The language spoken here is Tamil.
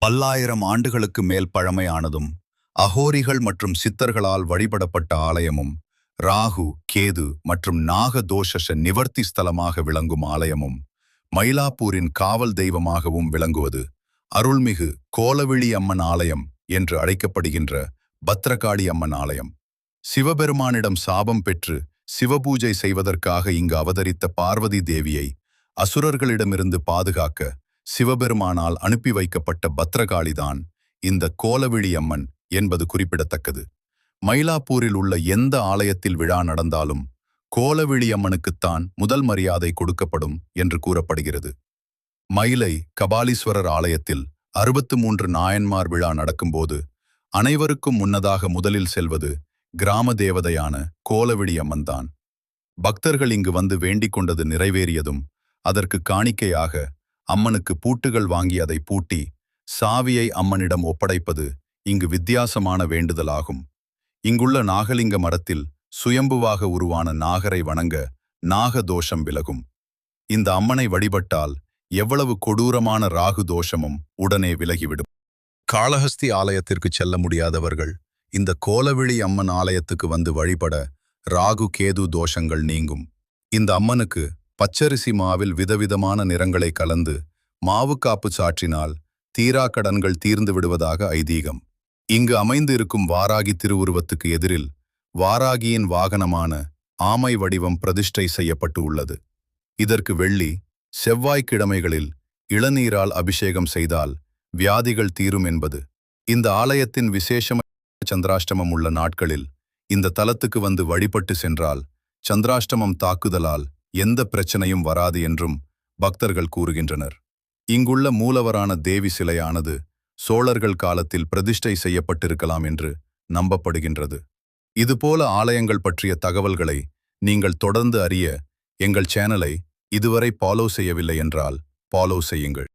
பல்லாயிரம் ஆண்டுகளுக்கு மேல் பழமையானதும் அகோரிகள் மற்றும் சித்தர்களால் வழிபடப்பட்ட ஆலயமும் ராகு கேது மற்றும் நாக தோஷ நிவர்த்தி ஸ்தலமாக விளங்கும் ஆலயமும் மயிலாப்பூரின் காவல் தெய்வமாகவும் விளங்குவது அருள்மிகு கோலவிழி அம்மன் ஆலயம் என்று அழைக்கப்படுகின்ற பத்ரகாளி அம்மன் ஆலயம். சிவபெருமானிடம் சாபம் பெற்று சிவபூஜை செய்வதற்காக இங்கு அவதரித்த பார்வதி தேவியை அசுரர்களிடமிருந்து பாதுகாக்க சிவபெருமானால் அனுப்பி வைக்கப்பட்ட பத்ரகாளிதான் இந்த கோலவிழி அம்மன் என்பது குறிப்பிடத்தக்கது. மயிலாப்பூரில் உள்ள எந்த ஆலயத்தில் விழா நடந்தாலும் கோலவிழி அம்மனுக்குத்தான் முதல் மரியாதை கொடுக்கப்படும் என்று கூறப்படுகிறது. மயிலை கபாலீஸ்வரர் ஆலயத்தில் 63 நாயன்மார் விழா நடக்கும்போது அனைவருக்கும் முன்னதாக முதலில் செல்வது கிராம தேவதையான கோலவிழி அம்மன்தான். பக்தர்கள் இங்கு வந்து வேண்டிக் கொண்டது நிறைவேறியதும் அதற்கு காணிக்கையாக அம்மனுக்கு பூட்டுகள் வாங்கி அதை பூட்டி சாவியை அம்மனிடம் ஒப்படைப்பது இங்கு வித்தியாசமான வேண்டுதலாகும். இங்குள்ள நாகலிங்க மரத்தில் சுயம்புவாக உருவான நாகரை வணங்க நாக தோஷம் விலகும். இந்த அம்மனை வழிபட்டால் எவ்வளவு கொடூரமான ராகு தோஷமும் உடனே விலகிவிடும். காளஹஸ்தி ஆலயத்திற்கு செல்ல முடியாதவர்கள் இந்த கோலவிழி அம்மன் ஆலயத்துக்கு வந்து வழிபட ராகு கேது தோஷங்கள் நீங்கும். இந்த அம்மனுக்கு பச்சரிசி மாவில் விதவிதமான நிறங்களை கலந்து மாவு காப்பு சாற்றினால் தீரா கடன்கள் தீர்ந்து விடுவதாக ஐதீகம். இங்கு அமைந்து இருக்கும் வாராகி திருவுருவத்துக்கு எதிரில் வாராகியின் வாகனமான ஆமை வடிவம் பிரதிஷ்டை செய்யப்பட்டு உள்ளது. இதற்கு வெள்ளி செவ்வாய்க்கிழமைகளில் இளநீரால் அபிஷேகம் செய்தால் வியாதிகள் தீரும் என்பது இந்த ஆலயத்தின் விசேஷம். சந்திராஷ்டமம் உள்ள நாட்களில் இந்த தலத்துக்கு வந்து வழிபட்டு சென்றால் சந்திராஷ்டமம் தாக்குதலால் எந்த பிரச்சனையும் வராது என்றும் பக்தர்கள் கூறுகின்றனர். இங்குள்ள மூலவரான தேவி சிலையானது சோழர்கள் காலத்தில் பிரதிஷ்டை செய்யப்பட்டிருக்கலாம் என்று நம்பப்படுகின்றது. இதுபோல ஆலயங்கள் பற்றிய தகவல்களை நீங்கள் தொடர்ந்து அறிய எங்கள் சேனலை இதுவரை ஃபாலோ செய்யவில்லை என்றால் ஃபாலோ செய்யுங்கள்.